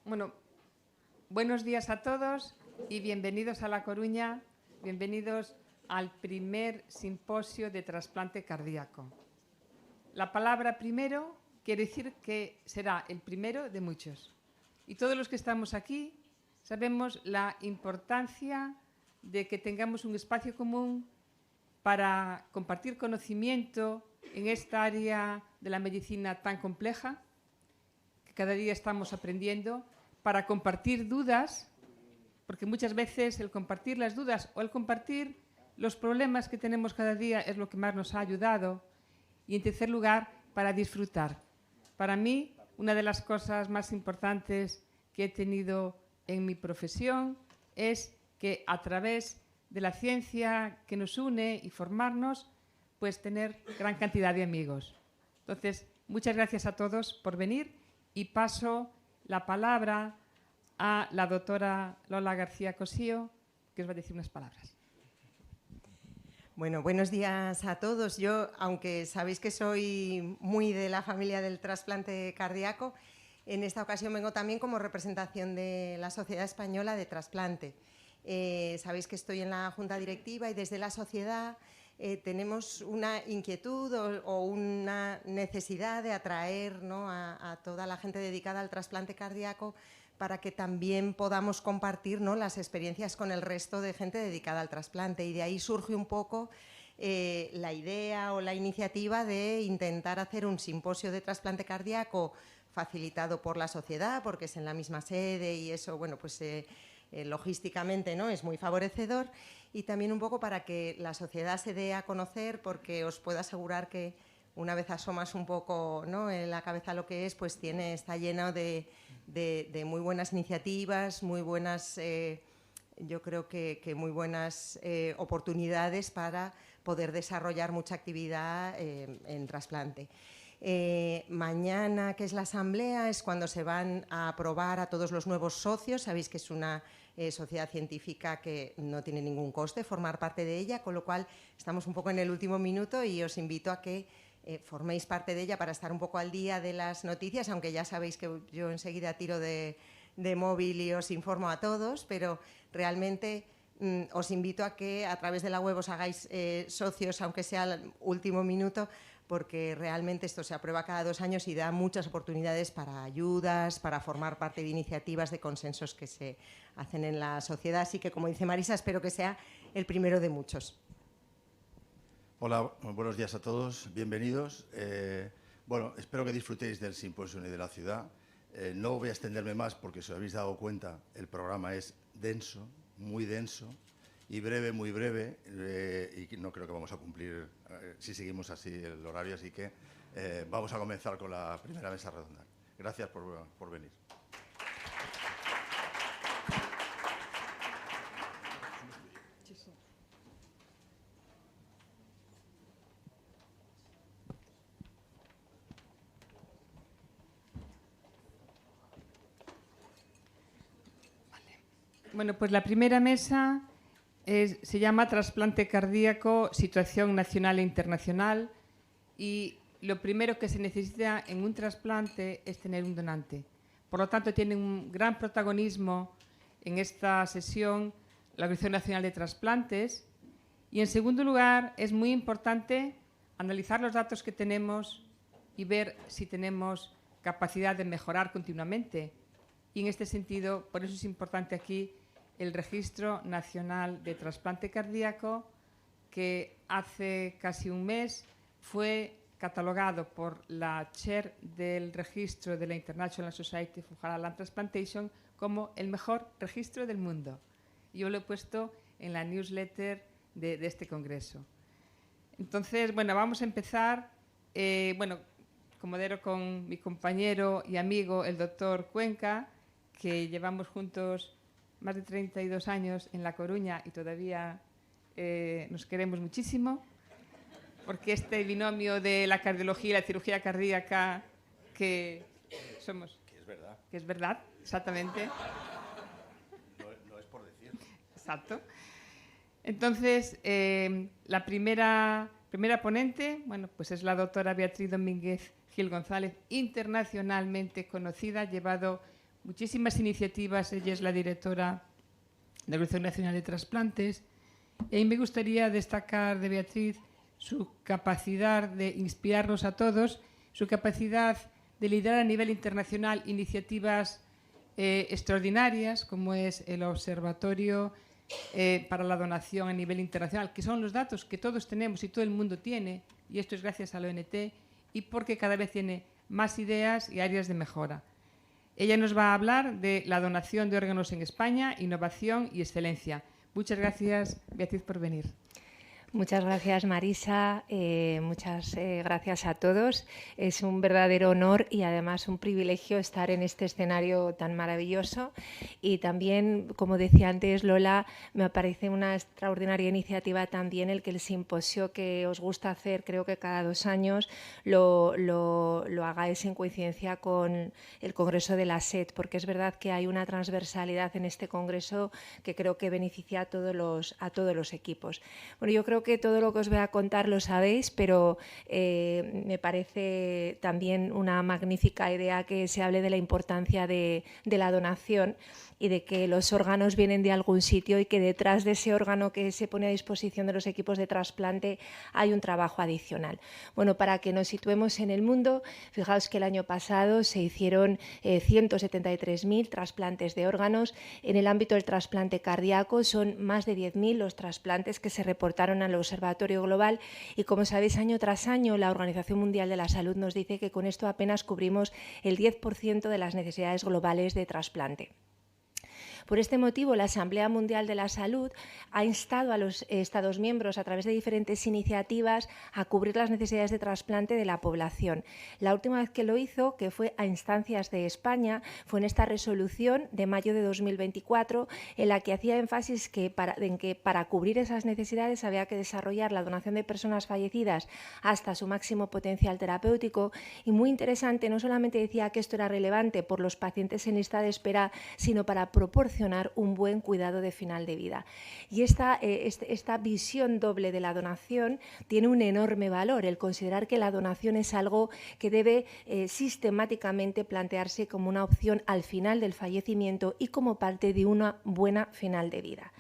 Bueno, buenos días a todos y bienvenidos a La Coruña, bienvenidos al primer simposio de trasplante cardíaco. La palabra primero quiere decir que será el primero de muchos. Y todos los que estamos aquí sabemos la importancia de que tengamos un espacio común para compartir conocimiento en esta área de la medicina tan compleja, que cada día estamos aprendiendo, para compartir dudas, porque muchas veces el compartir las dudas o el compartir los problemas que tenemos cada día es lo que más nos ha ayudado. Y en tercer lugar, para disfrutar. Para mí, una de las cosas más importantes que he tenido en mi profesión es que a través de la ciencia que nos une y formarnos, pues tener gran cantidad de amigos. Entonces, muchas gracias a todos por venir y paso la palabra a la doctora Lola García Cosío, que os va a decir unas palabras. Bueno, buenos días a todos. Yo, aunque sabéis que soy muy de la familia del trasplante cardíaco, en esta ocasión vengo también como representación de la Sociedad Española de Trasplante. Sabéis que estoy en la Junta Directiva y desde la sociedad tenemos una inquietud o una necesidad de atraer, ¿no?, a toda la gente dedicada al trasplante cardíaco para que también podamos compartir, ¿no?, las experiencias con el resto de gente dedicada al trasplante. Y de ahí surge un poco la idea o la iniciativa de intentar hacer un simposio de trasplante cardíaco facilitado por la sociedad, porque es en la misma sede y eso, bueno, pues logísticamente, ¿no?, es muy favorecedor, y también un poco para que la sociedad se dé a conocer, porque os puedo asegurar que una vez asomas un poco, ¿no?, en la cabeza lo que es, pues está lleno de muy buenas iniciativas, muy buenas, yo creo que muy buenas oportunidades para poder desarrollar mucha actividad en trasplante. Mañana, que es la asamblea, es cuando se van a aprobar a todos los nuevos socios. Sabéis que es una sociedad científica que no tiene ningún coste formar parte de ella, con lo cual estamos un poco en el último minuto y os invito a que forméis parte de ella para estar un poco al día de las noticias, aunque ya sabéis que yo enseguida tiro de móvil y os informo a todos, pero realmente os invito a que a través de la web os hagáis socios, aunque sea al último minuto, porque realmente esto se aprueba cada 2 años y da muchas oportunidades para ayudas, para formar parte de iniciativas, de consensos que se hacen en la sociedad. Así que, como dice Marisa, espero que sea el primero de muchos. Hola, buenos días a todos, bienvenidos. Bueno, espero que disfrutéis del simposio y de la ciudad. No voy a extenderme más porque, si os habéis dado cuenta, el programa es denso, muy denso, y breve, muy breve, y no creo que vamos a cumplir si seguimos así el horario, así que vamos a comenzar con la primera mesa redonda. Gracias por venir. Bueno, pues la primera mesa se llama Trasplante cardíaco, situación nacional e internacional, y lo primero que se necesita en un trasplante es tener un donante. Por lo tanto, tiene un gran protagonismo en esta sesión la Organización Nacional de Trasplantes. Y en segundo lugar, es muy importante analizar los datos que tenemos y ver si tenemos capacidad de mejorar continuamente. Y en este sentido, por eso es importante aquí el Registro Nacional de Trasplante Cardíaco, que hace casi un mes fue catalogado por la chair del registro de la International Society for Heart and Transplantation como el mejor registro del mundo. Yo lo he puesto en la newsletter de este congreso. Entonces, bueno, vamos a empezar. Como modero con mi compañero y amigo, el doctor Cuenca, que llevamos juntos más de 32 años en La Coruña y todavía nos queremos muchísimo, porque este binomio de la cardiología y la cirugía cardíaca que somos... Que es verdad. Que es verdad, exactamente. No es por decir. Exacto. Entonces, la primera ponente, bueno, pues es la doctora Beatriz Domínguez Gil González, internacionalmente conocida, ha llevado muchísimas iniciativas. Ella es la directora de la Organización Nacional de Trasplantes. Y me gustaría destacar de Beatriz su capacidad de inspirarnos a todos, su capacidad de liderar a nivel internacional iniciativas extraordinarias, como es el Observatorio para la Donación a nivel internacional, que son los datos que todos tenemos y todo el mundo tiene, y esto es gracias a la ONT, y porque cada vez tiene más ideas y áreas de mejora. Ella nos va a hablar de la donación de órganos en España, innovación y excelencia. Muchas gracias, Beatriz, por venir. Muchas gracias, Marisa. Muchas gracias a todos. Es un verdadero honor y además un privilegio estar en este escenario tan maravilloso. Y también, como decía antes Lola, me parece una extraordinaria iniciativa también el que el simposio que os gusta hacer, creo que cada 2 años, lo hagáis en coincidencia con el Congreso de la SED, porque es verdad que hay una transversalidad en este congreso que creo que beneficia a todos los equipos. Bueno, yo creo que todo lo que os voy a contar lo sabéis, pero me parece también una magnífica idea que se hable de la importancia de la donación y de que los órganos vienen de algún sitio y que detrás de ese órgano que se pone a disposición de los equipos de trasplante hay un trabajo adicional. Bueno, para que nos situemos en el mundo, fijaos que el año pasado se hicieron 173.000 trasplantes de órganos. En el ámbito del trasplante cardíaco son más de 10.000 los trasplantes que se reportaron al Observatorio Global y, como sabéis, año tras año la Organización Mundial de la Salud nos dice que con esto apenas cubrimos el 10% de las necesidades globales de trasplante. Por este motivo, la Asamblea Mundial de la Salud ha instado a los Estados miembros a través de diferentes iniciativas a cubrir las necesidades de trasplante de la población. La última vez que lo hizo, que fue a instancias de España, fue en esta resolución de mayo de 2024, en la que hacía énfasis en que para cubrir esas necesidades había que desarrollar la donación de personas fallecidas hasta su máximo potencial terapéutico. Y muy interesante, no solamente decía que esto era relevante por los pacientes en lista de espera, sino para proporcionar un buen cuidado de final de vida. Y esta visión doble de la donación tiene un enorme valor, el considerar que la donación es algo que debe sistemáticamente plantearse como una opción al final del fallecimiento y como parte de una buena final de vida.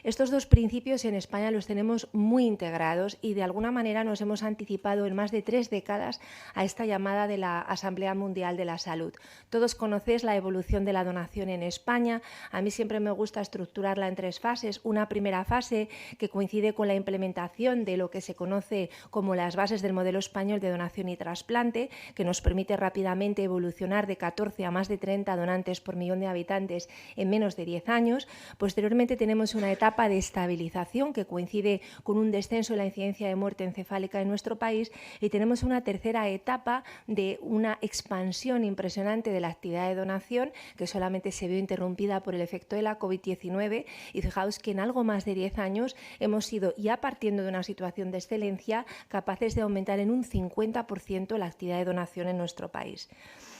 Estos dos principios en España los tenemos muy integrados y de alguna manera nos hemos anticipado en más de 3 décadas a esta llamada de la Asamblea Mundial de la Salud. Todos conocéis la evolución de la donación en España. A mí siempre me gusta estructurarla en 3 fases. Una primera fase que coincide con la implementación de lo que se conoce como las bases del modelo español de donación y trasplante, que nos permite rápidamente evolucionar de 14 a más de 30 donantes por millón de habitantes en menos de 10 años. Posteriormente tenemos una etapa de estabilización que coincide con un descenso en la incidencia de muerte encefálica en nuestro país y tenemos una tercera etapa de una expansión impresionante de la actividad de donación que solamente se vio interrumpida por el efecto de la COVID-19 y fijaos que en algo más de 10 años hemos sido, ya partiendo de una situación de excelencia, capaces de aumentar en un 50% la actividad de donación en nuestro país.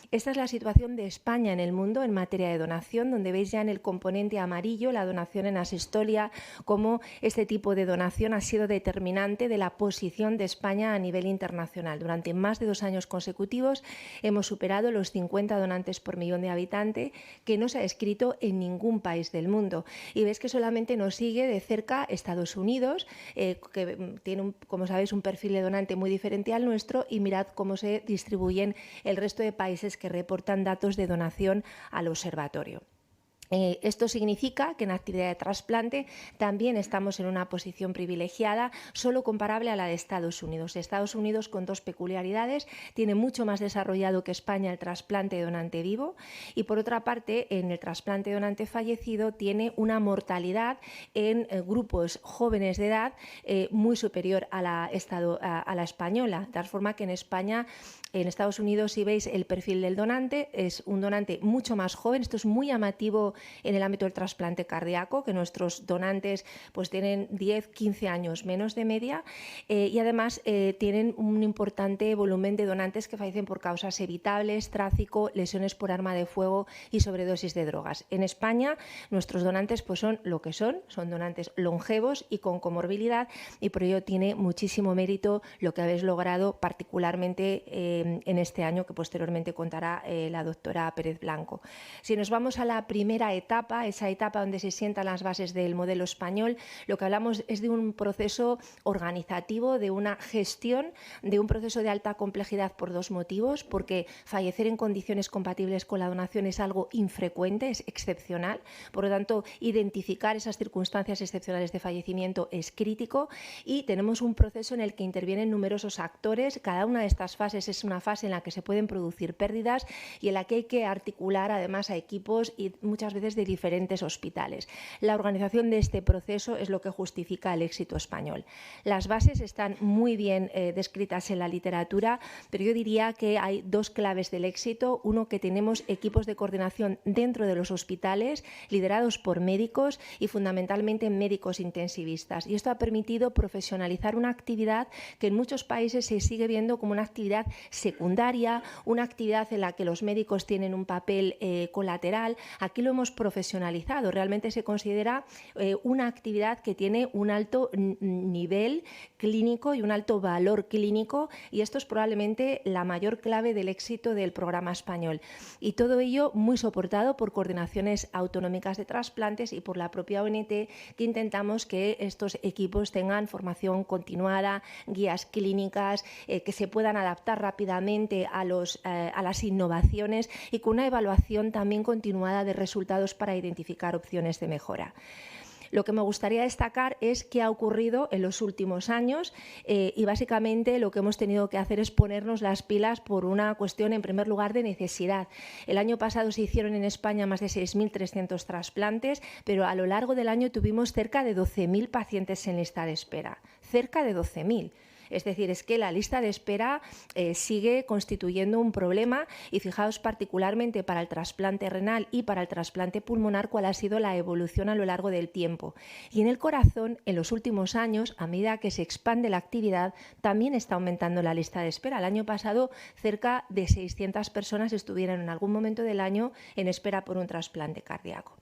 Esta es la situación de España en el mundo en materia de donación, donde veis ya en el componente amarillo la donación en asistolia, cómo este tipo de donación ha sido determinante de la posición de España a nivel internacional. Durante más de 2 años consecutivos hemos superado los 50 donantes por millón de habitantes, que no se ha escrito en ningún país del mundo. Y veis que solamente nos sigue de cerca Estados Unidos, que tiene, como sabéis, un perfil de donante muy diferente al nuestro, y mirad cómo se distribuyen el resto de países que reportan datos de donación al observatorio. Esto significa que en actividad de trasplante también estamos en una posición privilegiada, solo comparable a la de Estados Unidos. Estados Unidos, con 2 peculiaridades, tiene mucho más desarrollado que España el trasplante de donante vivo y, por otra parte, en el trasplante de donante fallecido tiene una mortalidad en grupos jóvenes de edad muy superior a la española, de tal forma que en España, en Estados Unidos, si veis el perfil del donante, es un donante mucho más joven. Esto es muy llamativo en el ámbito del trasplante cardíaco, que nuestros donantes pues tienen 10-15 años menos de media y además tienen un importante volumen de donantes que fallecen por causas evitables, tráfico, lesiones por arma de fuego y sobredosis de drogas. En España nuestros donantes pues son lo que son donantes longevos y con comorbilidad, y por ello tiene muchísimo mérito lo que habéis logrado, particularmente en este año, que posteriormente contará la doctora Pérez Blanco. Si nos vamos a la primera etapa, esa etapa donde se sientan las bases del modelo español, lo que hablamos es de un proceso organizativo, de una gestión, de un proceso de alta complejidad por dos motivos, porque fallecer en condiciones compatibles con la donación es algo infrecuente, es excepcional, por lo tanto, identificar esas circunstancias excepcionales de fallecimiento es crítico y tenemos un proceso en el que intervienen numerosos actores. Cada una de estas fases es una fase en la que se pueden producir pérdidas y en la que hay que articular además a equipos y muchas veces de diferentes hospitales. La organización de este proceso es lo que justifica el éxito español. Las bases están muy bien descritas en la literatura, pero yo diría que hay dos claves del éxito. Uno, que tenemos equipos de coordinación dentro de los hospitales, liderados por médicos y fundamentalmente médicos intensivistas. Y esto ha permitido profesionalizar una actividad que en muchos países se sigue viendo como una actividad secundaria, una actividad en la que los médicos tienen un papel colateral. Aquí lo hemos profesionalizado. Realmente se considera una actividad que tiene un alto nivel clínico y un alto valor clínico, y esto es probablemente la mayor clave del éxito del programa español. Y todo ello muy soportado por coordinaciones autonómicas de trasplantes y por la propia ONT, que intentamos que estos equipos tengan formación continuada, guías clínicas, que se puedan adaptar rápidamente a las innovaciones y con una evaluación también continuada de resultados para identificar opciones de mejora. Lo que me gustaría destacar es qué ha ocurrido en los últimos años y básicamente lo que hemos tenido que hacer es ponernos las pilas por una cuestión, en primer lugar, de necesidad. El año pasado se hicieron en España más de 6.300 trasplantes, pero a lo largo del año tuvimos cerca de 12.000 pacientes en lista de espera. Cerca de 12.000. Es decir, es que la lista de espera sigue constituyendo un problema y fijaos particularmente para el trasplante renal y para el trasplante pulmonar cuál ha sido la evolución a lo largo del tiempo. Y en el corazón, en los últimos años, a medida que se expande la actividad, también está aumentando la lista de espera. El año pasado cerca de 600 personas estuvieron en algún momento del año en espera por un trasplante cardíaco.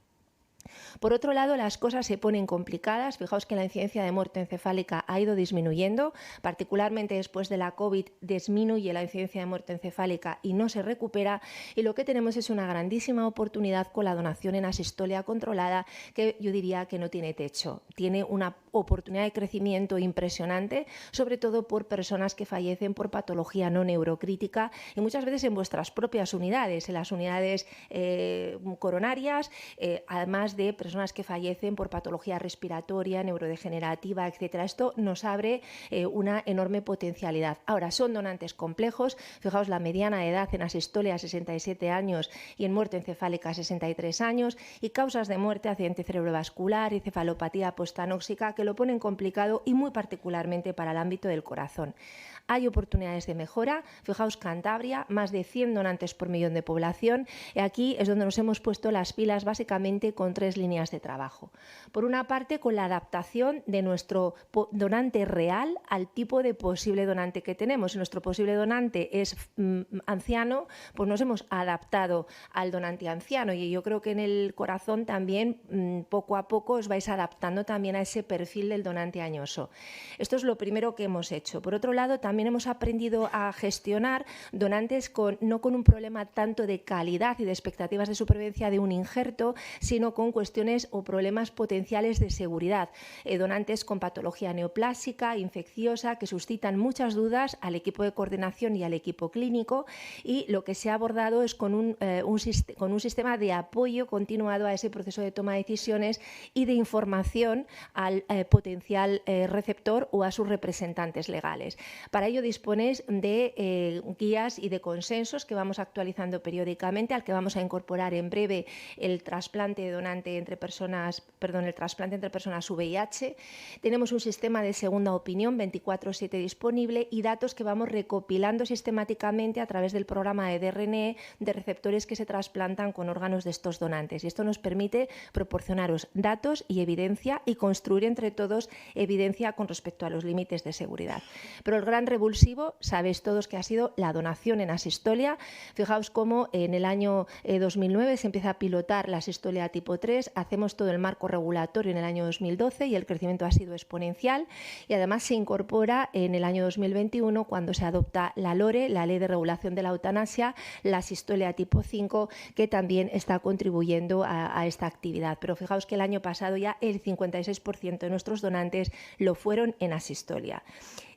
Por otro lado, las cosas se ponen complicadas. Fijaos que la incidencia de muerte encefálica ha ido disminuyendo, particularmente después de la COVID disminuye la incidencia de muerte encefálica y no se recupera, y lo que tenemos es una grandísima oportunidad con la donación en asistolia controlada, que yo diría que no tiene techo. Tiene una oportunidad de crecimiento impresionante, sobre todo por personas que fallecen por patología no neurocrítica y muchas veces en vuestras propias unidades, en las unidades coronarias, además de personas que fallecen por patología respiratoria, neurodegenerativa, etc. Esto nos abre una enorme potencialidad. Ahora, son donantes complejos. Fijaos, la mediana de edad en asistolia 67 años y en muerte encefálica 63 años, y causas de muerte, accidente cerebrovascular y cefalopatía postanóxica, que lo ponen complicado y muy particularmente para el ámbito del corazón. Hay oportunidades de mejora. Fijaos, Cantabria, más de 100 donantes por millón de población. Y aquí es donde nos hemos puesto las pilas básicamente con 3 líneas de trabajo. Por una parte, con la adaptación de nuestro donante real al tipo de posible donante que tenemos. Si nuestro posible donante es anciano, pues nos hemos adaptado al donante anciano, y yo creo que en el corazón también poco a poco os vais adaptando también a ese perfil del donante añoso. Esto es lo primero que hemos hecho. Por otro lado, también hemos aprendido a gestionar donantes no con un problema tanto de calidad y de expectativas de supervivencia de un injerto, sino con cuestiones o problemas potenciales de seguridad. Donantes con patología neoplásica, infecciosa, que suscitan muchas dudas al equipo de coordinación y al equipo clínico, y lo que se ha abordado es con un sistema de apoyo continuado a ese proceso de toma de decisiones y de información al potencial receptor o a sus representantes legales. Para ello disponéis de guías y de consensos que vamos actualizando periódicamente, al que vamos a incorporar en breve el trasplante entre personas VIH. Tenemos un sistema de segunda opinión 24/7 disponible y datos que vamos recopilando sistemáticamente a través del programa de DRNE de receptores que se trasplantan con órganos de estos donantes. Y esto nos permite proporcionaros datos y evidencia y construir entre todos evidencia con respecto a los límites de seguridad. Pero el gran revulsivo, sabéis todos que ha sido la donación en asistolia. Fijaos cómo en el año 2009 se empieza a pilotar la asistolia tipo 3, hacemos todo el marco regulatorio en el año 2012 y el crecimiento ha sido exponencial, y además se incorpora en el año 2021 cuando se adopta la LORE, la Ley de Regulación de la Eutanasia, la asistolia tipo 5, que también está contribuyendo a esta actividad. Pero fijaos que el año pasado ya el 56% de nuestros donantes lo fueron en asistolia.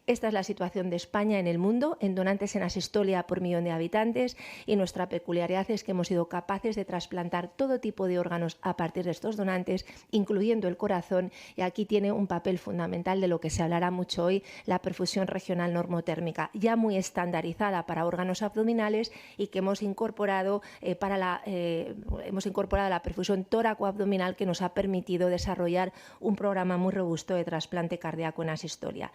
Esta es la situación de España en el mundo, en donantes en asistolia por millón de habitantes, y nuestra peculiaridad es que hemos sido capaces de trasplantar todo tipo de órganos a partir de estos donantes, incluyendo el corazón, y aquí tiene un papel fundamental de lo que se hablará mucho hoy, la perfusión regional normotérmica, ya muy estandarizada para órganos abdominales y que hemos incorporado a la perfusión tóraco-abdominal, que nos ha permitido desarrollar un programa muy robusto de trasplante cardíaco en asistolia.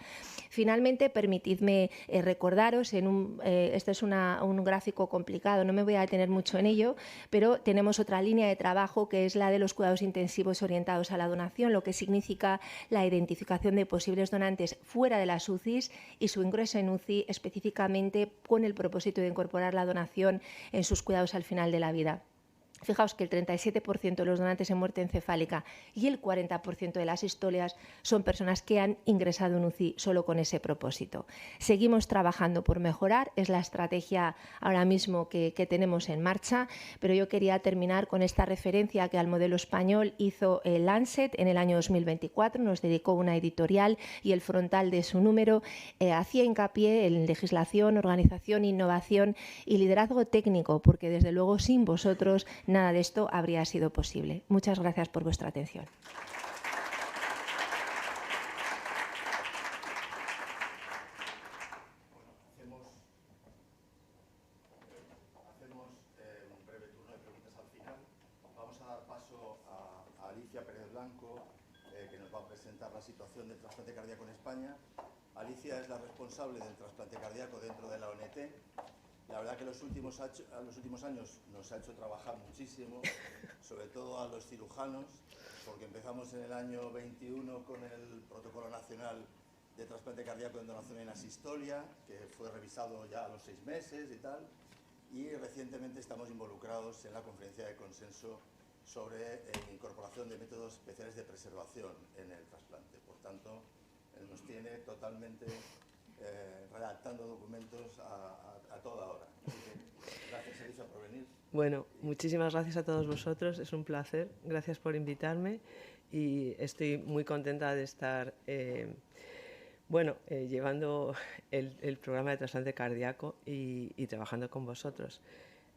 Finalmente, permitidme recordaros, este es un gráfico complicado, no me voy a detener mucho en ello, pero tenemos otra línea de trabajo que es la de los cuidados intensivos orientados a la donación, lo que significa la identificación de posibles donantes fuera de las UCIs y su ingreso en UCI específicamente con el propósito de incorporar la donación en sus cuidados al final de la vida. Fijaos que el 37% de los donantes en muerte encefálica y el 40% de las asistolias son personas que han ingresado en UCI solo con ese propósito. Seguimos trabajando por mejorar, es la estrategia ahora mismo que tenemos en marcha, pero yo quería terminar con esta referencia que al modelo español hizo el Lancet en el año 2024, nos dedicó una editorial y el frontal de su número hacía hincapié en legislación, organización, innovación y liderazgo técnico, porque desde luego sin vosotros nada de esto habría sido posible. Muchas gracias por vuestra atención. Hacemos un breve turno de preguntas al final. Vamos a dar paso a Alicia Pérez Blanco, que nos va a presentar la situación del trasplante cardíaco en España. Alicia es la responsable del trasplante cardíaco dentro de la ONT. La verdad que los últimos años nos ha hecho trabajar muchísimo, sobre todo a los cirujanos, porque empezamos en el año 21 con el Protocolo Nacional de Trasplante Cardíaco en Donación en Asistolia, que fue revisado ya a los 6 meses y tal, y recientemente estamos involucrados en la conferencia de consenso sobre incorporación de métodos especiales de preservación en el trasplante. Por tanto, nos tiene totalmente redactando documentos a toda hora. Gracias, Elisa, por venir. Bueno, muchísimas gracias a todos vosotros, es un placer, gracias por invitarme y estoy muy contenta de estar llevando el programa de trasplante cardíaco y trabajando con vosotros.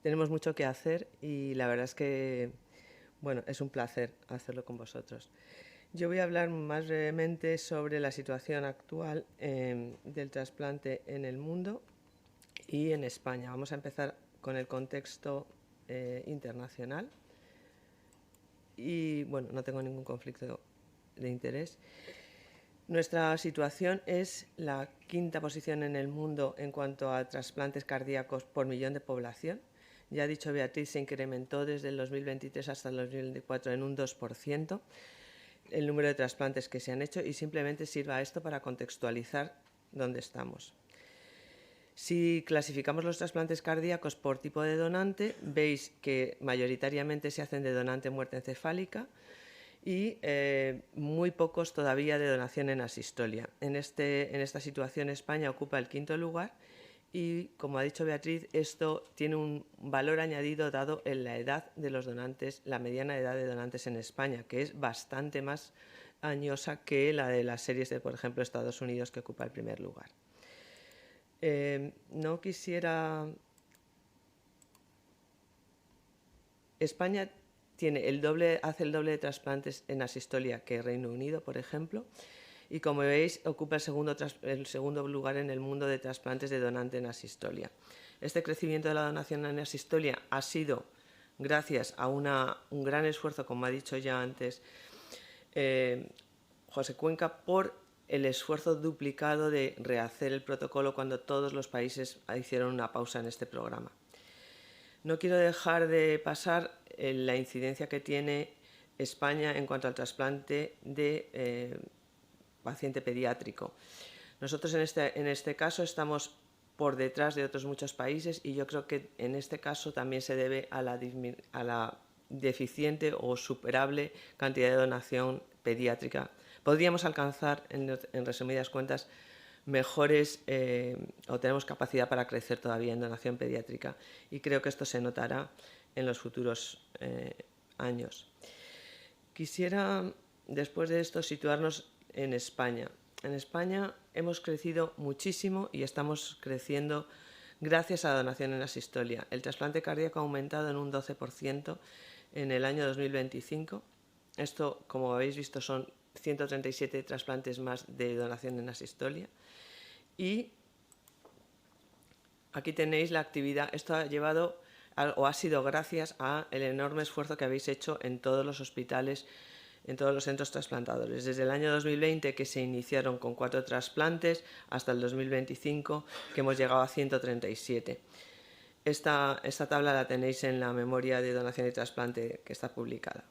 Tenemos mucho que hacer y la verdad es que es un placer hacerlo con vosotros. Yo voy a hablar más brevemente sobre la situación actual del trasplante en el mundo y en España. Vamos a empezar con el contexto internacional y, no tengo ningún conflicto de interés. Nuestra situación es la 5ª posición en el mundo en cuanto a trasplantes cardíacos por millón de población. Ya ha dicho Beatriz, se incrementó desde el 2023 hasta el 2024 en un 2%. El número de trasplantes que se han hecho y simplemente sirva esto para contextualizar dónde estamos. Si clasificamos los trasplantes cardíacos por tipo de donante, veis que mayoritariamente se hacen de donante muerte encefálica y muy pocos todavía de donación en asistolia. En esta situación España ocupa el 5º lugar y, como ha dicho Beatriz, esto tiene un valor añadido dado en la edad de los donantes, la mediana edad de donantes en España, que es bastante más añosa que la de las series de, por ejemplo, Estados Unidos, que ocupa el 1er lugar. España hace el doble de trasplantes en asistolia que Reino Unido, por ejemplo, y como veis ocupa el segundo lugar en el mundo de trasplantes de donante en asistolia. Este crecimiento de la donación en asistolia ha sido gracias a un gran esfuerzo, como ha dicho ya antes José Cuenca, por el esfuerzo duplicado de rehacer el protocolo cuando todos los países hicieron una pausa en este programa. No quiero dejar de pasar la incidencia que tiene España en cuanto al trasplante de paciente pediátrico. Nosotros en este caso estamos por detrás de otros muchos países y yo creo que en este caso también se debe a la deficiente o superable cantidad de donación pediátrica. Podríamos alcanzar, en resumidas cuentas, mejores o tenemos capacidad para crecer todavía en donación pediátrica y creo que esto se notará en los futuros años. Quisiera, después de esto, situarnos en España. En España hemos crecido muchísimo y estamos creciendo gracias a la donación en asistolia. El trasplante cardíaco ha aumentado en un 12% en el año 2025. Esto, como habéis visto, son 137 trasplantes más de donación en asistolia. Y aquí tenéis la actividad. Esto ha llevado o ha sido gracias al enorme esfuerzo que habéis hecho en todos los hospitales, en todos los centros trasplantadores. Desde el año 2020, que se iniciaron con 4 trasplantes, hasta el 2025, que hemos llegado a 137. Esta tabla la tenéis en la memoria de donación y trasplante que está publicada.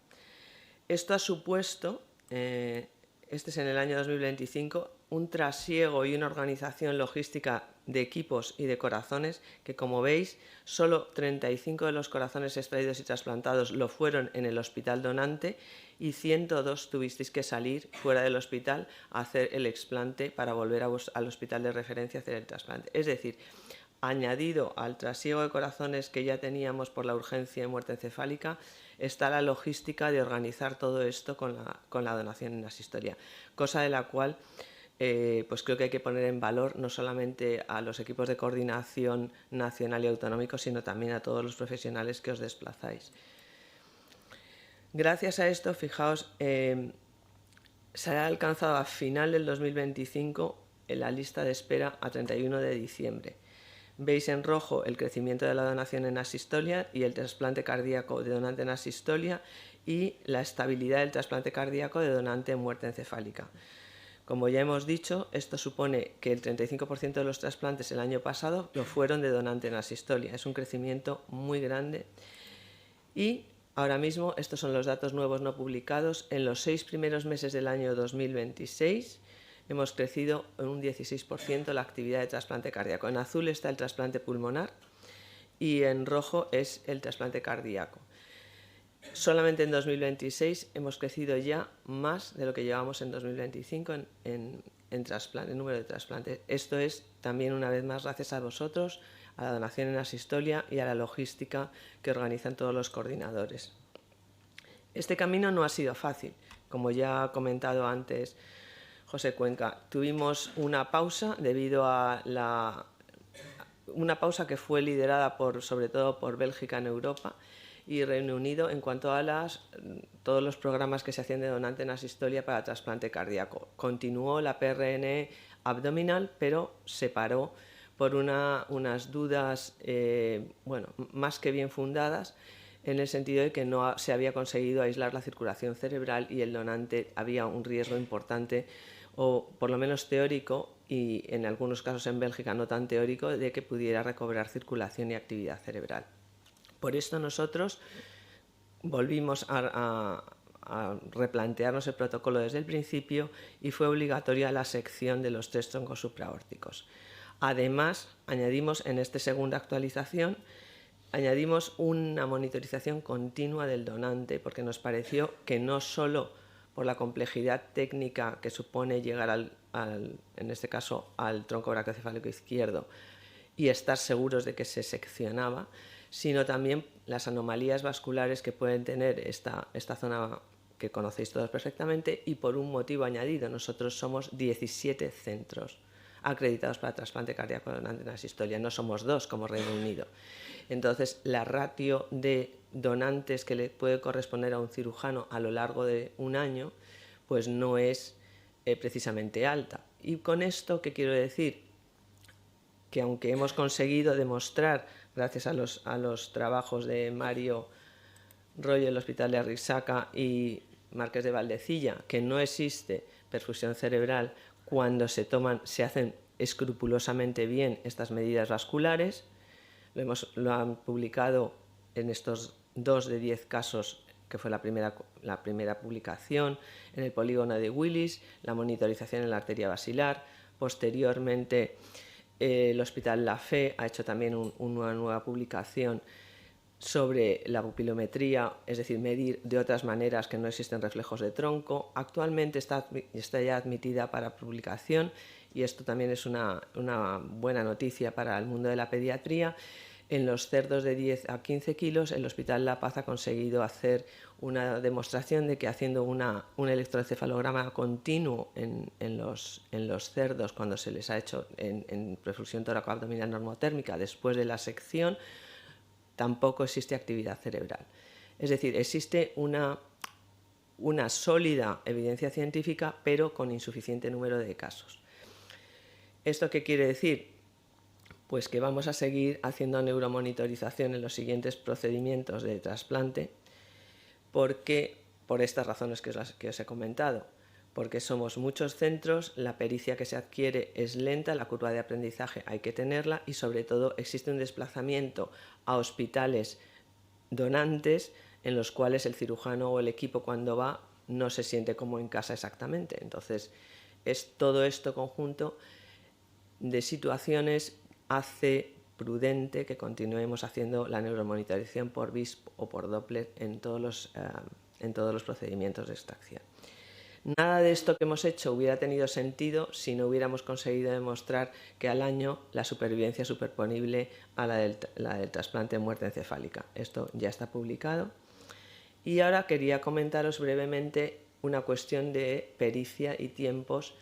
Esto ha supuesto, este es en el año 2025, un trasiego y una organización logística de equipos y de corazones que, como veis, solo 35 de los corazones extraídos y trasplantados lo fueron en el hospital donante y 102 tuvisteis que salir fuera del hospital a hacer el explante para volver al hospital de referencia a hacer el trasplante. Es decir, añadido al trasiego de corazones que ya teníamos por la urgencia de muerte encefálica, está la logística de organizar todo esto con la donación en asistolia, cosa de la cual pues creo que hay que poner en valor no solamente a los equipos de coordinación nacional y autonómicos, sino también a todos los profesionales que os desplazáis. Gracias a esto, fijaos, se ha alcanzado a final del 2025 en la lista de espera a 31 de diciembre. Veis en rojo el crecimiento de la donación en asistolia y el trasplante cardíaco de donante en asistolia y la estabilidad del trasplante cardíaco de donante en muerte encefálica. Como ya hemos dicho, esto supone que el 35% de los trasplantes el año pasado lo fueron de donante en asistolia. Es un crecimiento muy grande. Y ahora mismo, estos son los datos nuevos no publicados. En los 6 primeros meses del año 2026 hemos crecido en un 16% la actividad de trasplante cardíaco. En azul está el trasplante pulmonar y en rojo es el trasplante cardíaco. Solamente en 2026 hemos crecido ya más de lo que llevamos en 2025 en número de trasplantes. Esto es también, una vez más, gracias a vosotros, a la donación en asistolia y a la logística que organizan todos los coordinadores. Este camino no ha sido fácil. Como ya ha comentado antes José Cuenca, tuvimos una pausa debido a una pausa que fue liderada sobre todo por Bélgica en Europa y Reino Unido en cuanto a todos los programas que se hacían de donante en asistolia para trasplante cardíaco. Continuó la PRN abdominal, pero se paró por unas dudas más que bien fundadas, en el sentido de que no se había conseguido aislar la circulación cerebral y el donante había un riesgo importante, o por lo menos teórico, y en algunos casos en Bélgica no tan teórico, de que pudiera recobrar circulación y actividad cerebral. Por esto nosotros volvimos a replantearnos el protocolo desde el principio y fue obligatoria la sección de los 3 troncos supraórticos. Además, añadimos en esta segunda actualización, añadimos una monitorización continua del donante, porque nos pareció que no solo por la complejidad técnica que supone llegar en este caso al tronco brachiocefálico izquierdo y estar seguros de que se seccionaba, sino también las anomalías vasculares que pueden tener esta zona que conocéis todos perfectamente, y por un motivo añadido. Nosotros somos 17 centros acreditados para trasplante cardíaco donante en asistolia, no somos 2 como Reino Unido. Entonces, la ratio de donantes que le puede corresponder a un cirujano a lo largo de un año, pues no es precisamente alta. Y con esto, ¿qué quiero decir? Que aunque hemos conseguido demostrar, gracias a los trabajos de Mario Rollo del Hospital de Arrixaca y Marqués de Valdecilla, que no existe perfusión cerebral cuando se hacen escrupulosamente bien estas medidas vasculares. Lo han publicado en estos 2 de 10 casos, que fue la primera publicación, en el polígono de Willis, la monitorización en la arteria basilar, Posteriormente, el Hospital La Fe ha hecho también una nueva publicación sobre la pupilometría, es decir, medir de otras maneras que no existen reflejos de tronco. Actualmente está ya admitida para publicación y esto también es una buena noticia para el mundo de la pediatría. En los cerdos de 10 a 15 kilos, el Hospital La Paz ha conseguido hacer una demostración de que haciendo un electroencefalograma continuo en los cerdos cuando se les ha hecho en perfusión tóraco-abdominal normotérmica después de la sección, tampoco existe actividad cerebral. Es decir, existe una sólida evidencia científica, pero con insuficiente número de casos. ¿Esto qué quiere decir? Pues que vamos a seguir haciendo neuromonitorización en los siguientes procedimientos de trasplante, porque por estas razones que os he comentado, porque somos muchos centros, la pericia que se adquiere es lenta, la curva de aprendizaje hay que tenerla y sobre todo existe un desplazamiento a hospitales donantes en los cuales el cirujano o el equipo cuando va no se siente como en casa exactamente. Entonces, es todo esto conjunto de situaciones hace prudente que continuemos haciendo la neuromonitorización por BISP o por Doppler en todos los procedimientos de extracción. Nada de esto que hemos hecho hubiera tenido sentido si no hubiéramos conseguido demostrar que al año la supervivencia es superponible a la del trasplante de muerte encefálica. Esto ya está publicado. Y ahora quería comentaros brevemente una cuestión de pericia y tiempos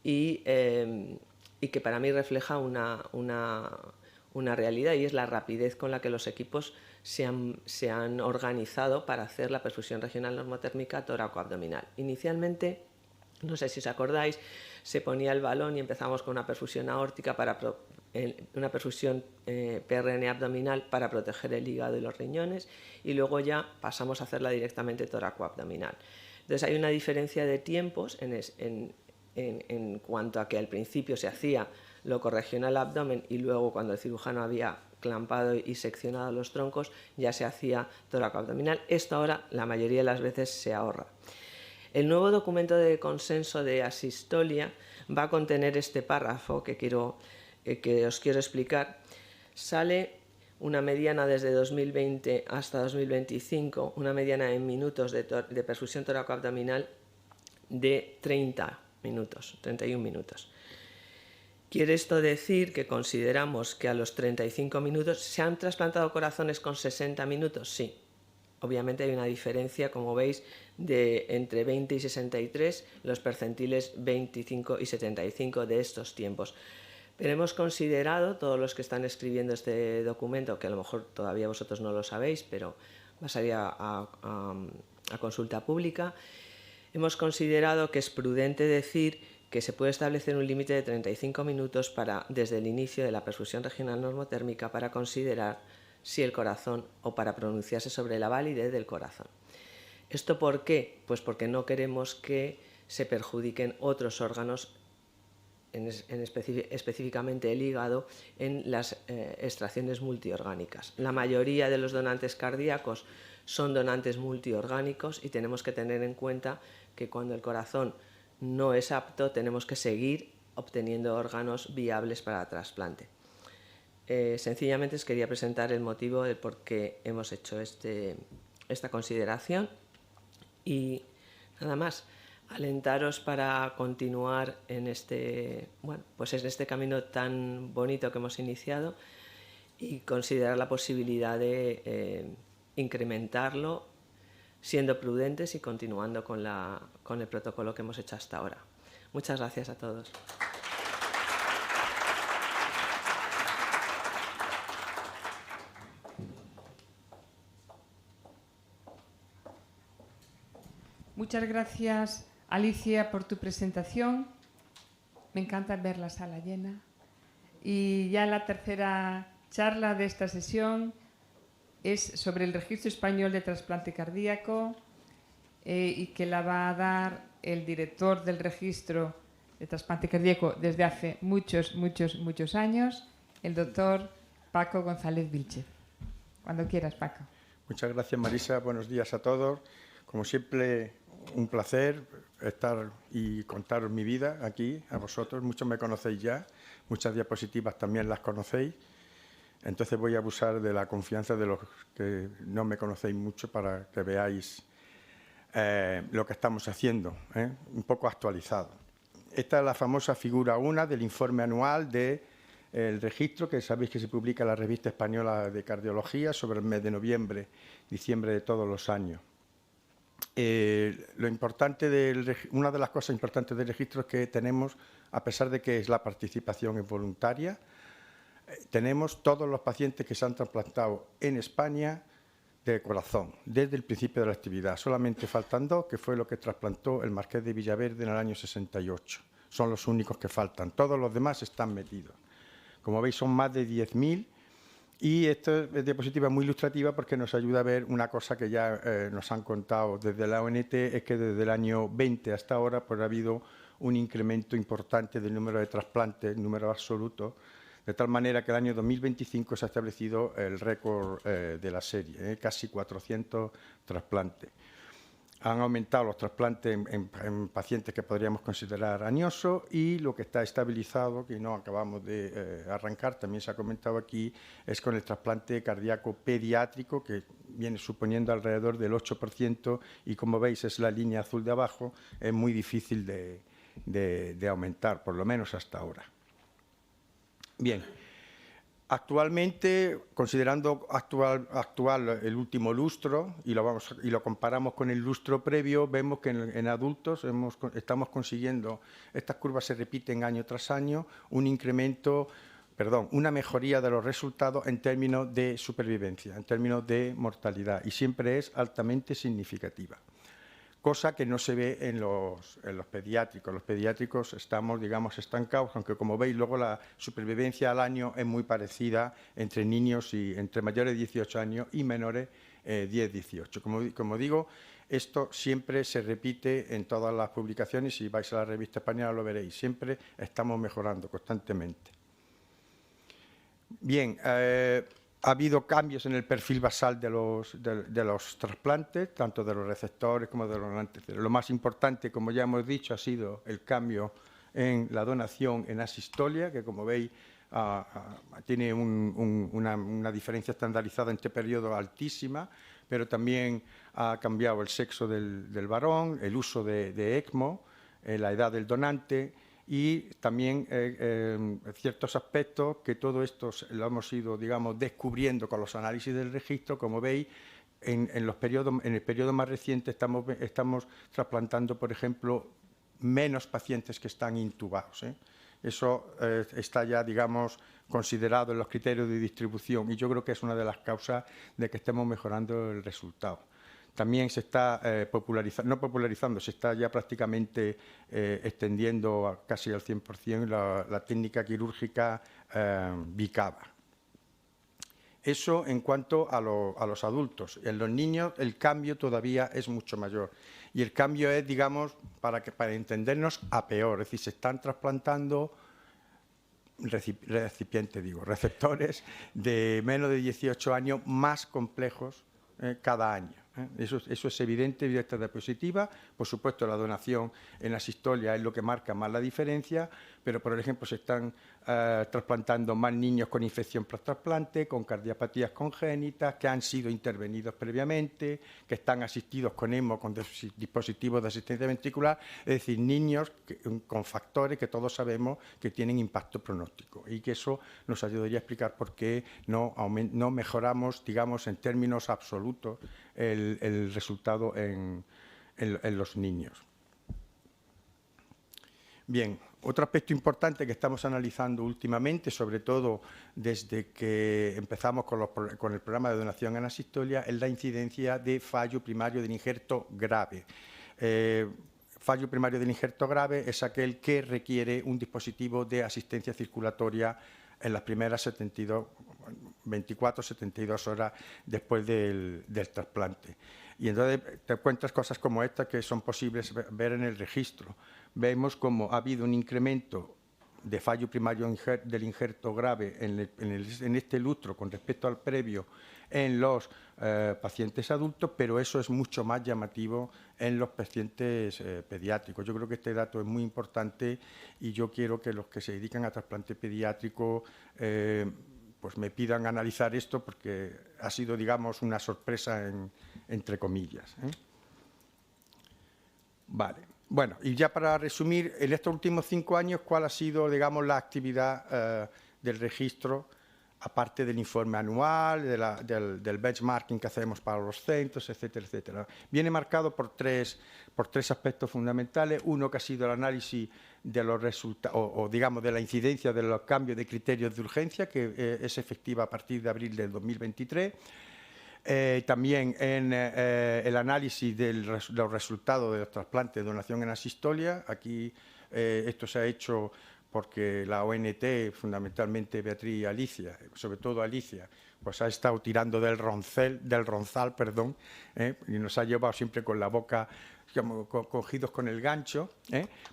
y que para mí refleja una realidad, y es la rapidez con la que los equipos se han organizado para hacer la perfusión regional normotérmica tóraco-abdominal. Inicialmente, no sé si os acordáis, se ponía el balón y empezamos con una perfusión aórtica, una perfusión PRN abdominal para proteger el hígado y los riñones, y luego ya pasamos a hacerla directamente tóraco-abdominal. Entonces hay una diferencia de tiempos en cuanto a que al principio se hacía locorregional abdomen y luego cuando el cirujano había clampado y seccionado los troncos ya se hacía tóraco-abdominal. Esto ahora la mayoría de las veces se ahorra. El nuevo documento de consenso de asistolia va a contener este párrafo que os quiero explicar. Sale una mediana desde 2020 hasta 2025, una mediana en minutos de perfusión tóraco-abdominal de 30 minutos, 31 minutos. ¿Quiere esto decir que consideramos que a los 35 minutos se han trasplantado corazones con 60 minutos? Sí. Obviamente hay una diferencia, como veis, de entre 20 y 63, los percentiles 25 y 75 de estos tiempos. Pero hemos considerado, todos los que están escribiendo este documento, que a lo mejor todavía vosotros no lo sabéis, pero va a salir a consulta pública, hemos considerado que es prudente decir que se puede establecer un límite de 35 minutos desde el inicio de la perfusión regional normotérmica para considerar si el corazón o para pronunciarse sobre la validez del corazón. ¿Esto por qué? Pues porque no queremos que se perjudiquen otros órganos, específicamente el hígado, en las extracciones multiorgánicas. La mayoría de los donantes cardíacos son donantes multiorgánicos y tenemos que tener en cuenta que cuando el corazón no es apto, tenemos que seguir obteniendo órganos viables para trasplante. Sencillamente os quería presentar el motivo del por qué hemos hecho esta consideración y nada más, alentaros para continuar en este camino tan bonito que hemos iniciado y considerar la posibilidad de incrementarlo siendo prudentes y continuando con el protocolo que hemos hecho hasta ahora. Muchas gracias a todos. Muchas gracias, Alicia, por tu presentación. Me encanta ver la sala llena. Y ya la tercera charla de esta sesión es sobre el Registro Español de Trasplante Cardíaco y que la va a dar el director del Registro de Trasplante Cardíaco desde hace muchos años, el doctor Paco González Vilchez. Cuando quieras, Paco. Muchas gracias, Marisa. Buenos días a todos. Como siempre, un placer estar y contaros mi vida aquí a vosotros. Muchos me conocéis ya, muchas diapositivas también las conocéis. Entonces voy a abusar de la confianza de los que no me conocéis mucho para que veáis lo que estamos haciendo, un poco actualizado. Esta es la famosa figura 1 del informe anual del registro, que sabéis que se publica en la Revista Española de Cardiología sobre el mes de noviembre, diciembre de todos los años. Una de las cosas importantes del registro es que tenemos, a pesar de que la participación es voluntaria, tenemos todos los pacientes que se han trasplantado en España de corazón, desde el principio de la actividad. Solamente faltan 2, que fue lo que trasplantó el Marqués de Villaverde en el año 68. Son los únicos que faltan. Todos los demás están metidos. Como veis, son más de 10.000. Y esta diapositiva es muy ilustrativa porque nos ayuda a ver una cosa que ya nos han contado desde la ONT, es que desde el año 20 hasta ahora pues, ha habido un incremento importante del número de trasplantes, número absoluto, de tal manera que el año 2025 se ha establecido el récord de la serie, casi 400 trasplantes. Han aumentado los trasplantes en pacientes que podríamos considerar añosos y lo que está estabilizado, que no acabamos de arrancar, también se ha comentado aquí, es con el trasplante cardíaco pediátrico, que viene suponiendo alrededor del 8% y, como veis, es la línea azul de abajo, es muy difícil de aumentar, por lo menos hasta ahora. Bien. Actualmente, considerando actual el último lustro y lo comparamos con el lustro previo, vemos que en adultos estamos consiguiendo, estas curvas se repiten año tras año, una mejoría de los resultados en términos de supervivencia, en términos de mortalidad, y siempre es altamente significativa. Cosa que no se ve en los pediátricos. Los pediátricos estamos, digamos, estancados, aunque como veis luego la supervivencia al año es muy parecida entre niños y entre mayores de 18 años y menores 10-18. Como digo, esto siempre se repite en todas las publicaciones, si vais a la Revista Española lo veréis, siempre estamos mejorando constantemente. Bien, ha habido cambios en el perfil basal de los trasplantes, tanto de los receptores como de los donantes. Lo más importante, como ya hemos dicho, ha sido el cambio en la donación en asistolia, que como veis tiene una diferencia estandarizada entre periodos altísima, pero también ha cambiado el sexo del varón, el uso de ECMO, la edad del donante, y también ciertos aspectos que todo esto lo hemos ido, digamos, descubriendo con los análisis del registro. Como veis, en el periodo más reciente estamos trasplantando, por ejemplo, menos pacientes que están intubados. Eso está ya, digamos, considerado en los criterios de distribución y yo creo que es una de las causas de que estemos mejorando el resultado. También se está se está ya prácticamente extendiendo casi al 100% la técnica quirúrgica bicava. Eso en cuanto a los adultos. En los niños el cambio todavía es mucho mayor. Y el cambio es, digamos, para entendernos, a peor. Es decir, se están trasplantando receptores de menos de 18 años más complejos cada año. Eso es evidente, esta diapositiva. Por supuesto, la donación en asistolia es lo que marca más la diferencia, pero, por ejemplo, se están trasplantando más niños con infección post-trasplante, con cardiopatías congénitas, que han sido intervenidos previamente, que están asistidos con ECMO, con dispositivos de asistencia ventricular, es decir, niños con factores que todos sabemos que tienen impacto pronóstico y que eso nos ayudaría a explicar por qué no mejoramos, digamos, en términos absolutos el resultado en los niños. Bien, otro aspecto importante que estamos analizando últimamente, sobre todo desde que empezamos con el programa de donación en asistolia, es la incidencia de fallo primario del injerto grave. Fallo primario del injerto grave es aquel que requiere un dispositivo de asistencia circulatoria en las primeras 24-72 horas después del trasplante. Y entonces te encuentras cosas como estas que son posibles ver en el registro. Vemos cómo ha habido un incremento de fallo primario del injerto grave en este lustro con respecto al previo en los pacientes adultos, pero eso es mucho más llamativo en los pacientes pediátricos. Yo creo que este dato es muy importante y yo quiero que los que se dedican a trasplante pediátrico pues me pidan analizar esto porque ha sido, digamos, una sorpresa entre comillas. Vale. Bueno, y ya para resumir, en estos últimos 5 años, ¿cuál ha sido, digamos, la actividad del registro, aparte del informe anual, del benchmarking que hacemos para los centros, etcétera, etcétera? Viene marcado por tres aspectos fundamentales. Uno, que ha sido el análisis de los resultados, o digamos, de la incidencia de los cambios de criterios de urgencia, que es efectiva a partir de abril del 2023. También en el análisis de los resultados de los trasplantes de donación en asistolia. Aquí esto se ha hecho porque la ONT, fundamentalmente Beatriz y Alicia, sobre todo Alicia, pues ha estado tirando del ronzal, y nos ha llevado siempre con la boca, digamos, cogidos con el gancho.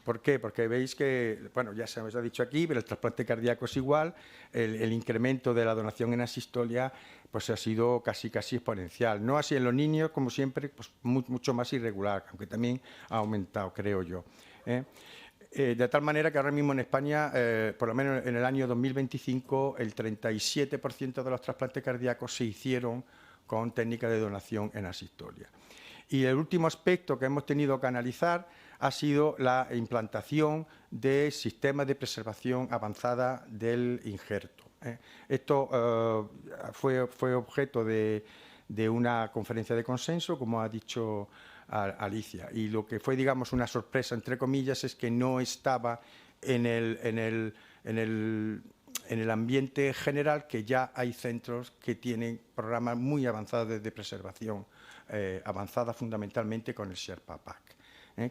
¿Por qué? Porque veis que, bueno, ya se os ha dicho aquí, pero el trasplante cardíaco es igual, el incremento de la donación en asistolia pues ha sido casi exponencial. No así en los niños, como siempre, pues mucho más irregular, aunque también ha aumentado, creo yo. De tal manera que ahora mismo en España, por lo menos en el año 2025, el 37% de los trasplantes cardíacos se hicieron con técnica de donación en asistolia. Y el último aspecto que hemos tenido que analizar ha sido la implantación de sistemas de preservación avanzada del injerto. Esto fue objeto de una conferencia de consenso, como ha dicho Alicia, y lo que fue, digamos, una sorpresa, entre comillas, es que no estaba en el ambiente general, que ya hay centros que tienen programas muy avanzados de preservación avanzada, fundamentalmente con el Sherpa Pack.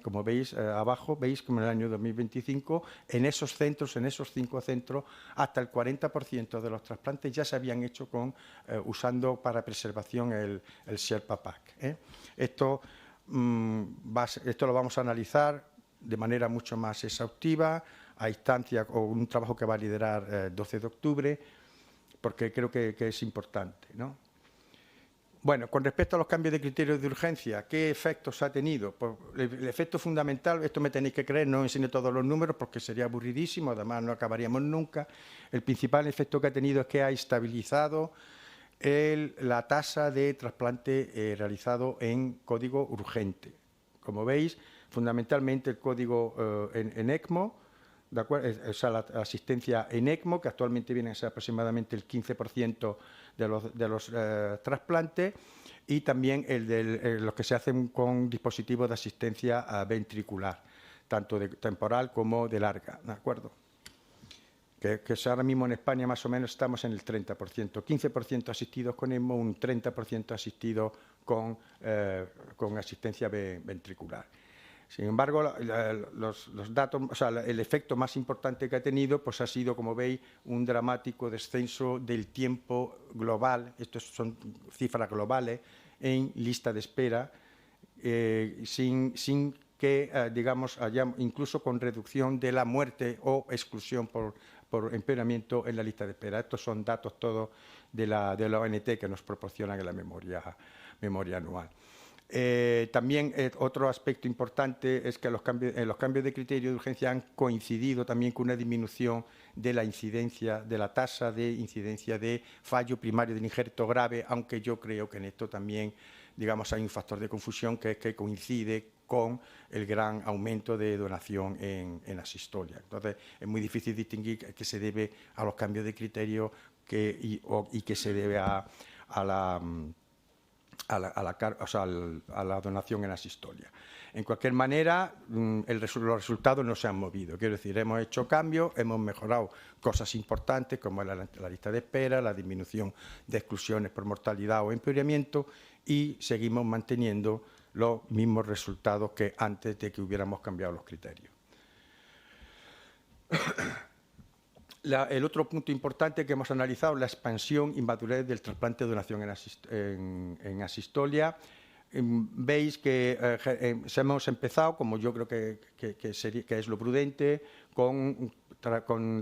Como veis abajo, veis como en el año 2025, en esos 5 centros, hasta el 40% de los trasplantes ya se habían hecho usando para preservación el Sherpa Pack. Esto lo vamos a analizar de manera mucho más exhaustiva, a instancia, o un trabajo que va a liderar 12 de octubre, porque creo que es importante, ¿no? Bueno, con respecto a los cambios de criterios de urgencia, ¿qué efectos ha tenido? Pues el efecto fundamental, esto me tenéis que creer, no enseño todos los números porque sería aburridísimo, además no acabaríamos nunca. El principal efecto que ha tenido es que ha estabilizado la tasa de trasplante realizado en código urgente. Como veis, fundamentalmente el código en ECMO, ¿de acuerdo? O sea, la asistencia en ECMO, que actualmente viene a ser aproximadamente el 15% de los trasplantes, y también los que se hacen con dispositivos de asistencia ventricular, tanto de temporal como de larga, ¿de acuerdo? Que ahora mismo en España más o menos estamos en el 30%, 15% asistidos con ECMO, un 30% asistidos con asistencia ventricular. Sin embargo, los datos, o sea, el efecto más importante que ha tenido, pues ha sido, como veis, un dramático descenso del tiempo global, estas son cifras globales, en lista de espera, sin que, digamos, haya incluso con reducción de la muerte o exclusión por empeoramiento en la lista de espera. Estos son datos todos de la ONT que nos proporcionan en la memoria anual. También otro aspecto importante es que los cambios de criterio de urgencia han coincidido también con una disminución de la incidencia, de la tasa de incidencia de fallo primario del injerto grave, aunque yo creo que en esto también, digamos, hay un factor de confusión, que es que coincide con el gran aumento de donación en asistolia. Entonces, es muy difícil distinguir qué se debe a los cambios de criterio y qué se debe a la donación en asistolia. En cualquier manera, los resultados no se han movido. Quiero decir, hemos hecho cambios, hemos mejorado cosas importantes como la lista de espera, la disminución de exclusiones por mortalidad o empeoramiento, y seguimos manteniendo los mismos resultados que antes de que hubiéramos cambiado los criterios. El otro punto importante que hemos analizado es la expansión y madurez del trasplante de donación en asistolia. veis que hemos empezado, como yo creo que es lo prudente, con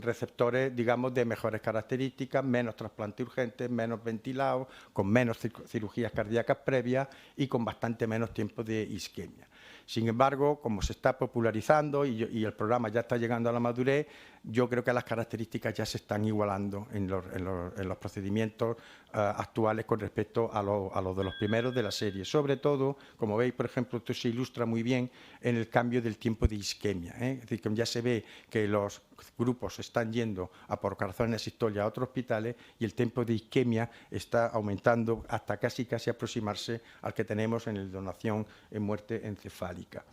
receptores, digamos, de mejores características, menos trasplantes urgentes, menos ventilados, con menos cirugías cardíacas previas y con bastante menos tiempo de isquemia. Sin embargo, como se está popularizando y el programa ya está llegando a la madurez, yo creo que las características ya se están igualando en los procedimientos actuales con respecto a los de los primeros de la serie. Sobre todo, como veis, por ejemplo, esto se ilustra muy bien en el cambio del tiempo de isquemia. Es decir, que ya se ve que los grupos están yendo a por corazón asistolia a otros hospitales y el tiempo de isquemia está aumentando hasta casi aproximarse al que tenemos en la donación en muerte encefálica.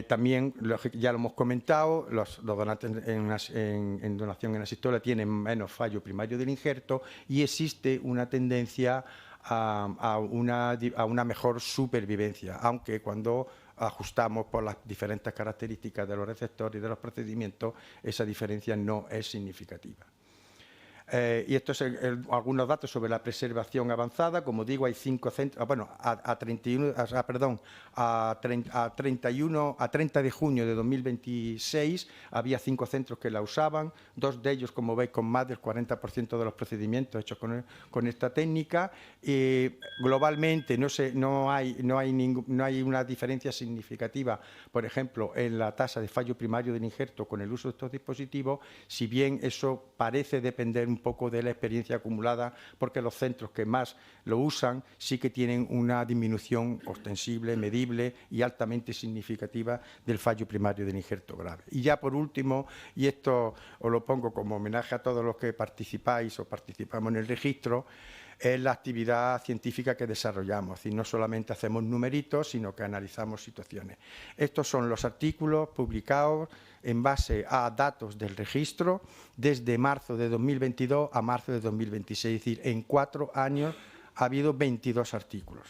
También, ya lo hemos comentado, los donantes en donación en asistolia tienen menos fallo primario del injerto y existe una tendencia a una mejor supervivencia, aunque cuando ajustamos por las diferentes características de los receptores y de los procedimientos, esa diferencia no es significativa. Y estos son algunos datos sobre la preservación avanzada. Como digo, hay 5 centros, bueno, a 30 de junio de 2026 había 5 centros que la usaban, 2 de ellos, como veis, con más del 40% de los procedimientos hechos con esta técnica. Globalmente no hay una diferencia significativa, por ejemplo, en la tasa de fallo primario del injerto con el uso de estos dispositivos, si bien eso parece depender un poco de la experiencia acumulada, porque los centros que más lo usan sí que tienen una disminución ostensible, medible y altamente significativa del fallo primario del injerto grave. Y ya por último, y esto os lo pongo como homenaje a todos los que participáis o participamos en el registro, es la actividad científica que desarrollamos. Y no solamente hacemos numeritos, sino que analizamos situaciones. Estos son los artículos publicados en base a datos del registro desde marzo de 2022 a marzo de 2026. Es decir, en 4 años ha habido 22 artículos.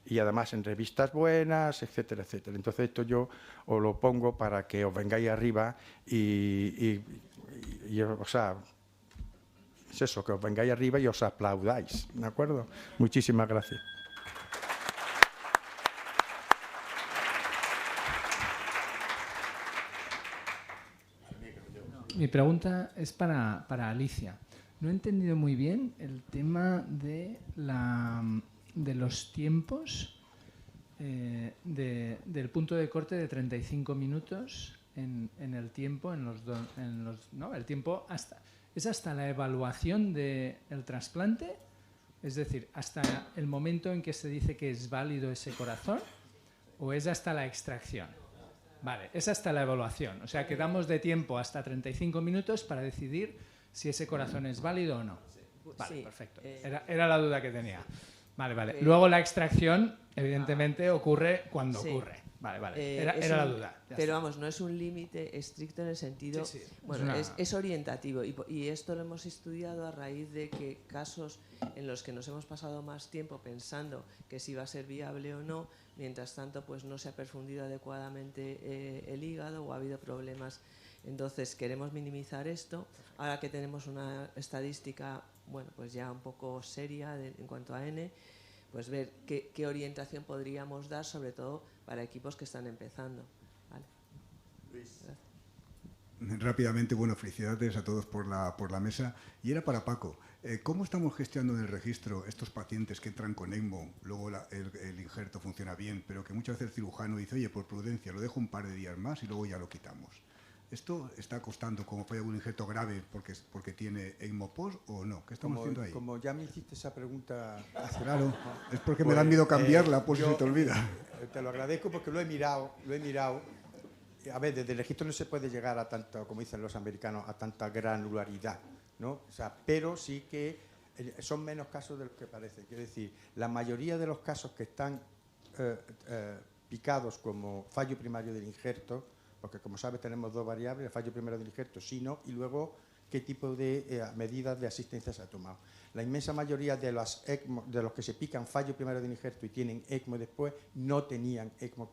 Y además en revistas buenas, etcétera, etcétera. Entonces esto yo os lo pongo para que os vengáis arriba o sea, es eso, que os vengáis arriba y os aplaudáis, ¿de acuerdo? Muchísimas gracias. Mi pregunta es para Alicia. No he entendido muy bien el tema de los tiempos del punto de corte de 35 minutos en el tiempo, ¿no? El tiempo ¿es hasta la evaluación del trasplante? Es decir, ¿hasta el momento en que se dice que es válido ese corazón? ¿O es hasta la extracción? Vale, es hasta la evaluación. O sea, que damos de tiempo hasta 35 minutos para decidir si ese corazón es válido o no. Vale, sí, perfecto. Era la duda que tenía. Vale. Luego la extracción, evidentemente, ocurre cuando ocurre. Vale. Era la duda. Pero vamos, no es un límite estricto en el sentido... Sí. Bueno, es orientativo y esto lo hemos estudiado a raíz de que casos en los que nos hemos pasado más tiempo pensando que si va a ser viable o no, mientras tanto pues no se ha perfundido adecuadamente el hígado o ha habido problemas. Entonces queremos minimizar esto. Ahora que tenemos una estadística, bueno, pues ya un poco seria en cuanto a N, pues ver qué orientación podríamos dar, sobre todo para equipos que están empezando. ¿Vale? Luis. Rápidamente, bueno, felicidades a todos por la mesa. Y era para Paco. ¿Cómo estamos gestionando en el registro estos pacientes que entran con ECMO, luego el injerto funciona bien, pero que muchas veces el cirujano dice, oye, por prudencia, lo dejo un par de días más y luego ya lo quitamos? ¿Esto está costando como fue un injerto grave porque tiene ECMO post o no? ¿Qué estamos haciendo ahí? Como ya me hiciste esa pregunta... Claro, es porque me da miedo cambiarla, por si se te olvida. Te lo agradezco porque lo he mirado. A ver, desde el registro no se puede llegar a tanto, como dicen los americanos, a tanta granularidad, ¿no? O sea, pero sí que son menos casos de los que parece. Quiero decir, la mayoría de los casos que están picados como fallo primario del injerto, porque como sabes tenemos 2 variables, el fallo primario del injerto, sí, no, y luego qué tipo de medidas de asistencia se ha tomado. La inmensa mayoría de los que se pican fallo primario del injerto y tienen ECMO después, no tenían ECMO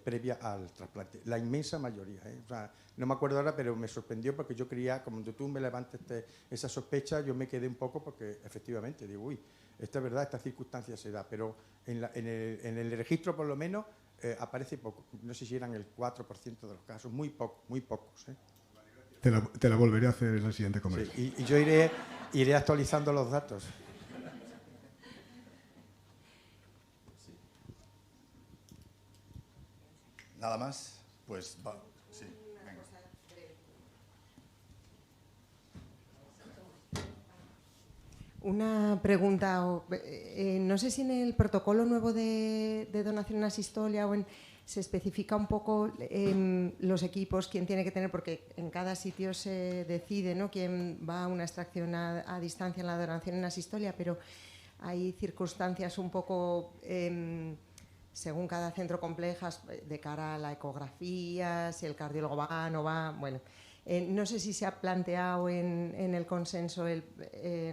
previa al trasplante. La inmensa mayoría. O sea, no me acuerdo ahora, pero me sorprendió porque yo creía, como tú me levantaste esa sospecha, yo me quedé un poco porque efectivamente digo, uy, Esto es verdad, esta circunstancia se da, pero en el registro por lo menos aparece poco. No sé si eran el 4% de los casos, muy pocos. Te la volveré a hacer en la siguiente conversación. Sí, y yo iré actualizando los datos. Nada más, pues va. Sí, venga. Una pregunta, no sé si en el protocolo nuevo de donación en asistolia se especifica un poco los equipos, quién tiene que tener, porque en cada sitio se decide, ¿no?, quién va a una extracción a distancia en la donación en asistolia, pero hay circunstancias un poco, según cada centro, complejas de cara a la ecografía, si el cardiólogo va o no va, bueno. No sé si se ha planteado en el consenso,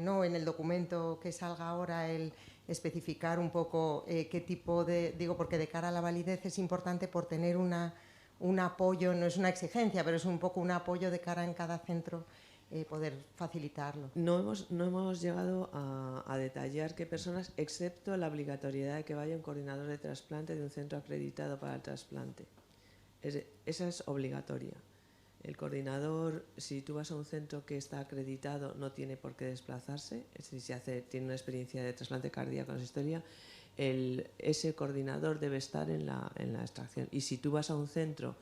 no, en el documento que salga ahora, el especificar un poco qué tipo de... Digo, porque de cara a la validez es importante por tener un apoyo, no es una exigencia, pero es un poco un apoyo de cara en cada centro, poder facilitarlo. No hemos llegado a detallar qué personas, excepto la obligatoriedad de que vaya un coordinador de trasplante de un centro acreditado para el trasplante. Esa es obligatoria. El coordinador, si tú vas a un centro que está acreditado, no tiene por qué desplazarse. Si tiene una experiencia de trasplante cardíaco en asistolia, ese coordinador debe estar en la extracción. Y si tú vas a un centro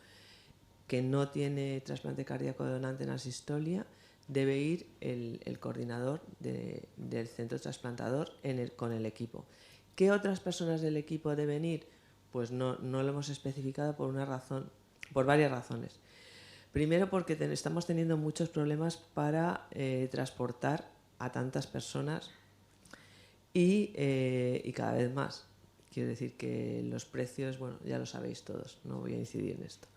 que no tiene trasplante cardíaco donante en asistolia, debe ir el coordinador del centro trasplantador con el equipo. ¿Qué otras personas del equipo deben ir? Pues no lo hemos especificado por varias razones. Primero, porque estamos teniendo muchos problemas para transportar a tantas personas y cada vez más. Quiero decir que los precios, bueno, ya lo sabéis todos, no voy a incidir en esto.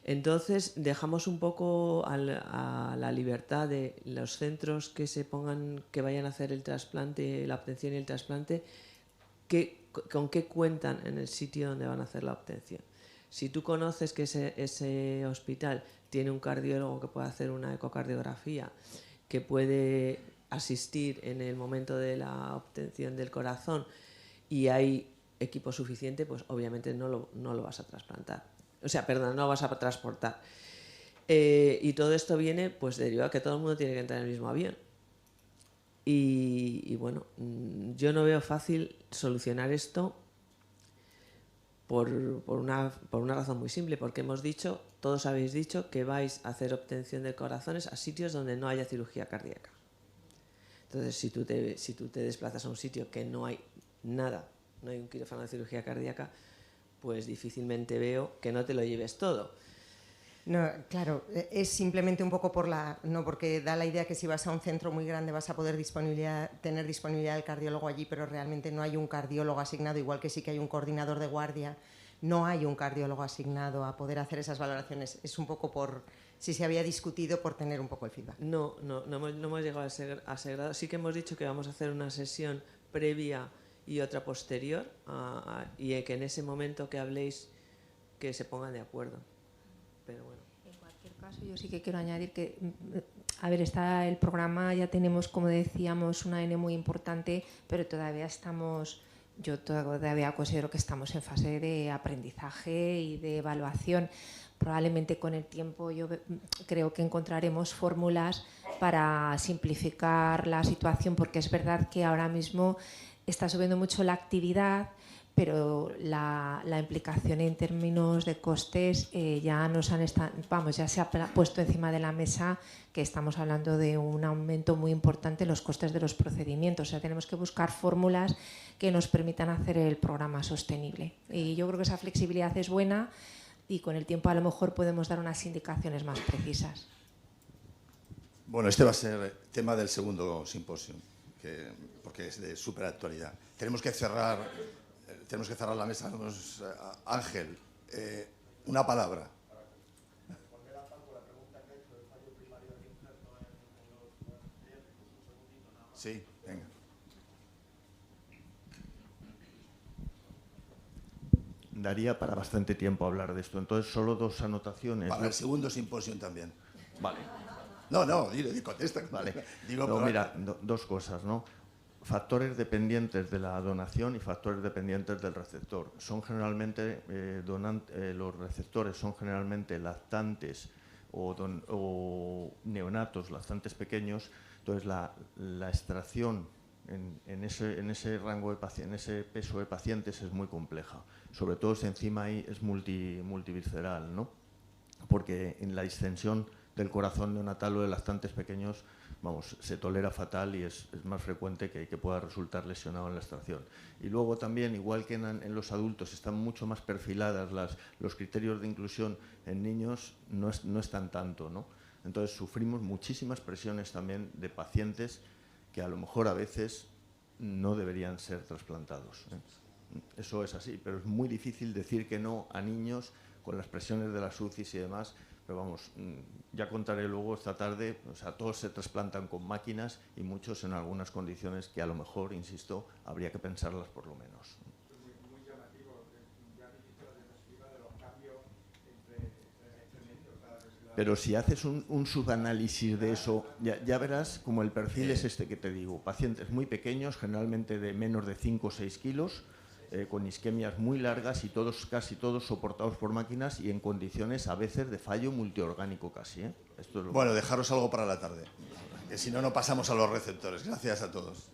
Entonces, dejamos un poco a la libertad de los centros que vayan a hacer el trasplante, la obtención y el trasplante, con qué cuentan en el sitio donde van a hacer la obtención. Si tú conoces que ese hospital tiene un cardiólogo que puede hacer una ecocardiografía, que puede asistir en el momento de la obtención del corazón y hay equipo suficiente, pues obviamente no lo vas a trasplantar. No lo vas a transportar. Y todo esto viene pues derivado de que todo el mundo tiene que entrar en el mismo avión. Y bueno, yo no veo fácil solucionar esto por una razón muy simple, porque todos habéis dicho que vais a hacer obtención de corazones a sitios donde no haya cirugía cardíaca. Entonces, si tú te desplazas a un sitio que no hay nada, no hay un quirófano de cirugía cardíaca, pues difícilmente veo que no te lo lleves todo. No, claro, es simplemente un poco no, porque da la idea que si vas a un centro muy grande vas a poder tener disponibilidad del cardiólogo allí, pero realmente no hay un cardiólogo asignado, igual que sí que hay un coordinador de guardia, no hay un cardiólogo asignado a poder hacer esas valoraciones. Es un poco si se había discutido, por tener un poco el feedback. No hemos llegado a ese grado. Sí que hemos dicho que vamos a hacer una sesión previa y otra posterior, y que en ese momento que habléis que se pongan de acuerdo. Pero bueno. En cualquier caso, yo sí que quiero añadir que, está el programa, ya tenemos, como decíamos, una N muy importante, pero yo todavía considero que estamos en fase de aprendizaje y de evaluación. Probablemente con el tiempo yo creo que encontraremos fórmulas para simplificar la situación, porque es verdad que ahora mismo está subiendo mucho la actividad, pero la implicación en términos de costes ya se ha puesto encima de la mesa, que estamos hablando de un aumento muy importante en los costes de los procedimientos. O sea, tenemos que buscar fórmulas que nos permitan hacer el programa sostenible. Y yo creo que esa flexibilidad es buena y con el tiempo a lo mejor podemos dar unas indicaciones más precisas. Bueno, este va a ser tema del segundo simposio, porque es de súper actualidad. Tenemos que cerrar la mesa. Ángel, una palabra. Sí, venga. Daría para bastante tiempo hablar de esto, entonces solo dos anotaciones. Para el segundo simposio también. Vale. No, dile, contesta. Vale. Digo, no, mira, dos cosas, ¿no? factores dependientes de la donación y factores dependientes del receptor. Son generalmente, los receptores son generalmente lactantes o neonatos, lactantes pequeños. Entonces la extracción en ese rango de pacientes, en ese peso de pacientes es muy compleja. Sobre todo si encima ahí es multivisceral, ¿no? Porque en la distensión del corazón neonatal o de lactantes pequeños, vamos, se tolera fatal y es más frecuente que pueda resultar lesionado en la extracción. Y luego también, igual que en los adultos, están mucho más perfiladas los criterios de inclusión, en niños no están tanto, ¿no? Entonces sufrimos muchísimas presiones también de pacientes que a lo mejor a veces no deberían ser trasplantados, ¿eh? Eso es así, pero es muy difícil decir que no a niños con las presiones de las UCIs y demás. Pero vamos, ya contaré luego esta tarde, o sea, todos se trasplantan con máquinas y muchos en algunas condiciones que a lo mejor, insisto, habría que pensarlas por lo menos. Muy llamativo, ya dijiste la diapositiva de los cambios es tremendo. Pero si haces un subanálisis de eso, ya verás como el perfil es este que te digo. Pacientes muy pequeños, generalmente de menos de 5 o 6 kilos, con isquemias muy largas y casi todos soportados por máquinas y en condiciones a veces de fallo multiorgánico casi, ¿eh? Esto es Bueno, dejaros algo para la tarde, que si no, no pasamos a los receptores. Gracias a todos.